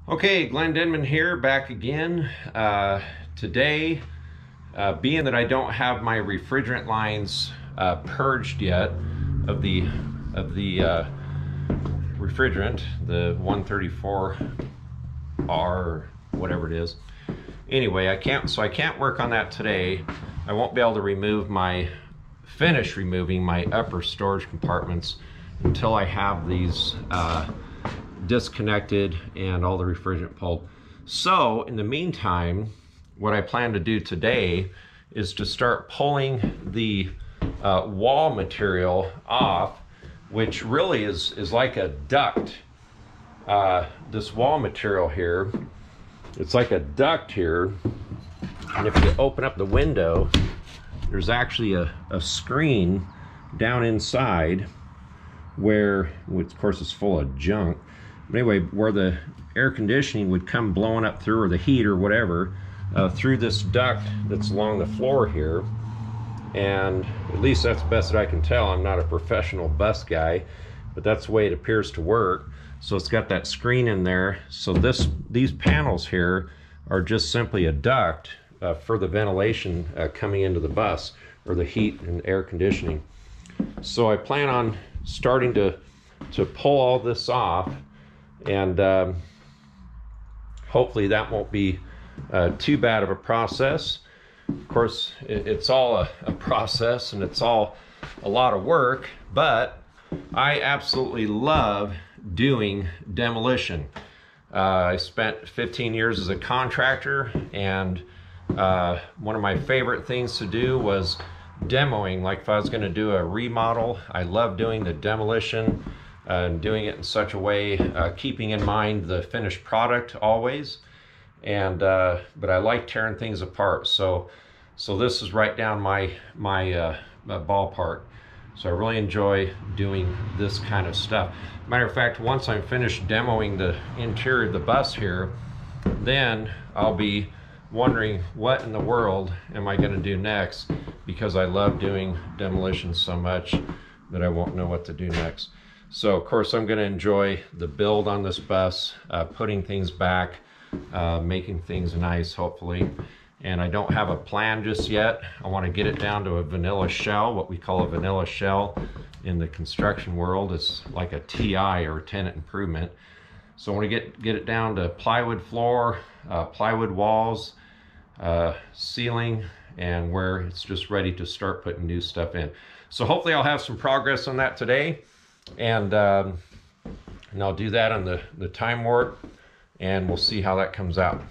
Okay, Glenn Denman here, back again. Today, being that I don't have my refrigerant lines purged yet of the refrigerant, the 134R, whatever it is. Anyway, I can't work on that today. I won't be able to finish removing my upper storage compartments until I have these disconnected and all the refrigerant pulled. So in the meantime, what I plan to do today is to start pulling the wall material off, which really is like a duct. This wall material here, it's like a duct here, and if you open up the window, there's actually a screen down inside where, which of course is full of junk. But anyway, where the air conditioning would come blowing up through, or the heat or whatever, through this duct that's along the floor here. And at least that's the best that I can tell. I'm not a professional bus guy, but that's the way it appears to work. So it's got that screen in there. So these panels here are just simply a duct for the ventilation coming into the bus, or the heat and air conditioning. So I plan on starting to pull all this off, and hopefully that won't be too bad of a process. Of course, it's all a process, and it's all a lot of work, but I absolutely love doing demolition. I spent 15 years as a contractor, and one of my favorite things to do was demoing. Like if I was going to do a remodel, I love doing the demolition and doing it in such a way, keeping in mind the finished product always. And but I like tearing things apart. So this is right down my ballpark. So I really enjoy doing this kind of stuff. Matter of fact, once I'm finished demoing the interior of the bus here, then I'll be wondering what in the world am I going to do next, because I love doing demolition so much that I won't know what to do next. So of course I'm going to enjoy the build on this bus, putting things back, making things nice hopefully. And I don't have a plan just yet. I want to get it down to a vanilla shell. What we call a vanilla shell in the construction world is like a TI, or a tenant improvement. So I want to get it down to plywood floor, plywood walls, ceiling, and where it's just ready to start putting new stuff in. So hopefully I'll have some progress on that today, and I'll do that on the time warp, and we'll see how that comes out.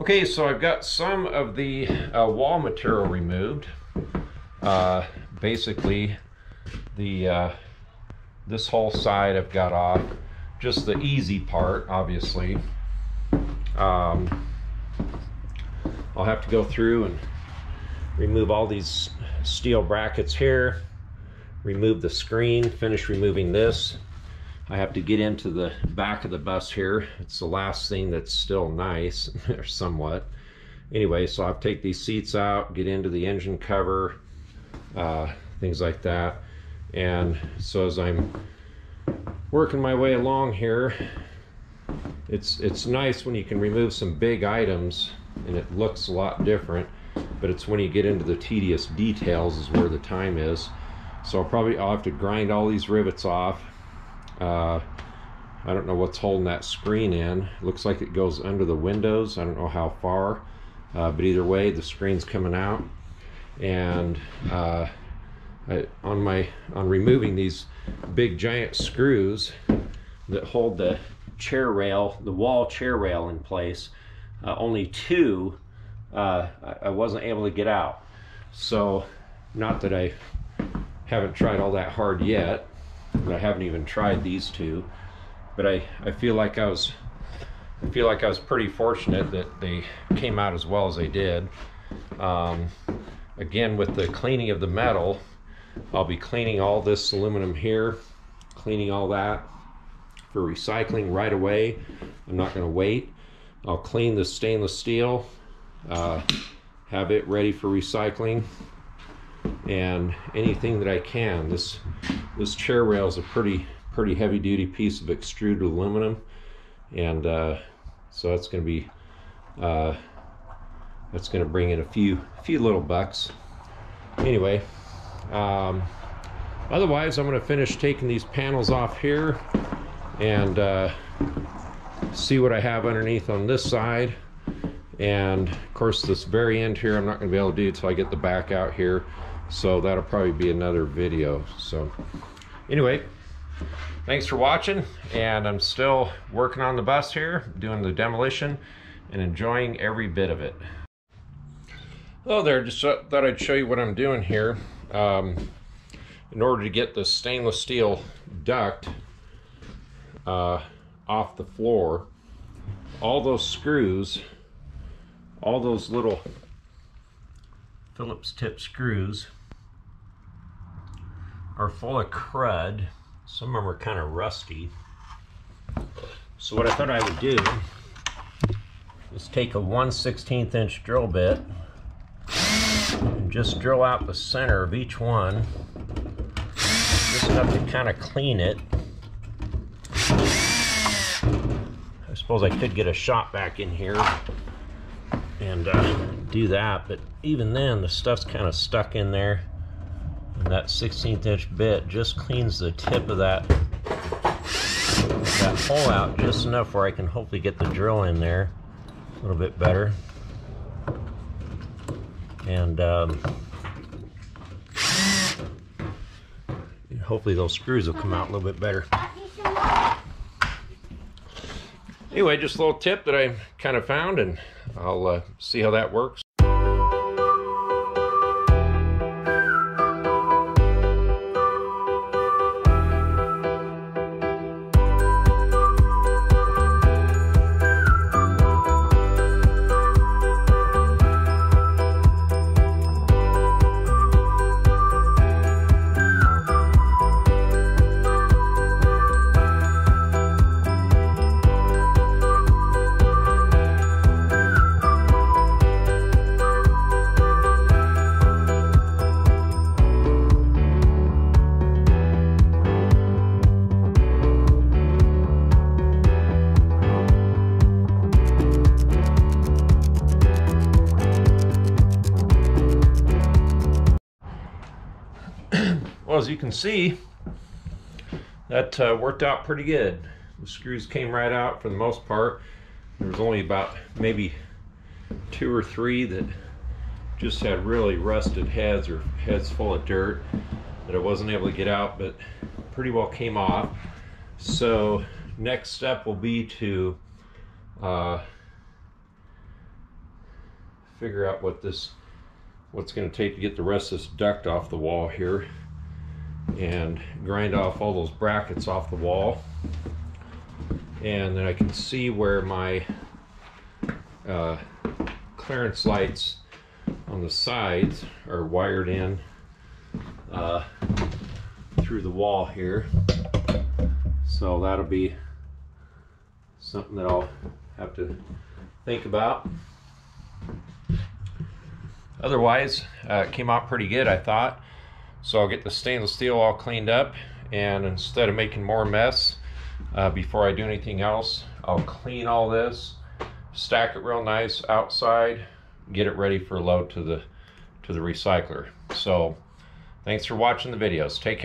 Okay, so I've got some of the wall material removed. Basically, this whole side I've got off, just the easy part, obviously. I'll have to go through and remove all these steel brackets here, remove the screen, finish removing this. I have to get into the back of the bus here. It's the last thing that's still nice, or somewhat. Anyway, so I'll take these seats out, get into the engine cover, things like that. And so as I'm working my way along here, it's nice when you can remove some big items and it looks a lot different, but it's when you get into the tedious details is where the time is. So I'll have to grind all these rivets off. I don't know what's holding that screen in. It looks like it goes under the windows. I don't know how far, but either way, the screen's coming out. And on removing these big giant screws that hold the chair rail, the wall chair rail in place, only two I wasn't able to get out. So, not that I haven't tried all that hard yet. I haven't even tried these two, but I feel like I was pretty fortunate that they came out as well as they did. Again, with the cleaning of the metal, I'll be cleaning all this aluminum here, cleaning all that for recycling right away. I'm not going to wait. I'll clean the stainless steel, have it ready for recycling, and anything that I can. This chair rail is a pretty heavy duty piece of extruded aluminum, and so that's going to be that's going to bring in a few little bucks. Anyway, otherwise I'm going to finish taking these panels off here and see what I have underneath on this side. And of course this very end here I'm not going to be able to do until I get the back out here, so that'll probably be another video. So anyway, thanks for watching, and I'm still working on the bus here, doing the demolition and enjoying every bit of it. Hello there, just thought I'd show you what I'm doing here. In order to get the stainless steel duct off the floor, all those screws, all those little Phillips tip screws are full of crud. Some of them are kind of rusty. So what I thought I would do is take a 1/16 inch drill bit and just drill out the center of each one, just enough to kind of clean it. I suppose I could get a shot back in here and do that, but even then the stuff's kind of stuck in there, and that 1/16 inch bit just cleans the tip of that hole out just enough where I can hopefully get the drill in there a little bit better, and hopefully those screws will come out a little bit better. Anyway, just a little tip that I kind of found, and I'll see how that works. Well, as you can see, that worked out pretty good. The screws came right out for the most part. There was only about maybe 2 or 3 that just had really rusted heads, or heads full of dirt, that I wasn't able to get out, but pretty well came off. So next step will be to figure out what's going to take to get the rest of this duct off the wall here, and grind off all those brackets off the wall. And then I can see where my clearance lights on the sides are wired in through the wall here. So that'll be something that I'll have to think about. Otherwise, it came out pretty good, I thought. So I'll get the stainless steel all cleaned up, and instead of making more mess before I do anything else, I'll clean all this, stack it real nice outside, get it ready for load to the recycler. So thanks for watching the videos. Take care.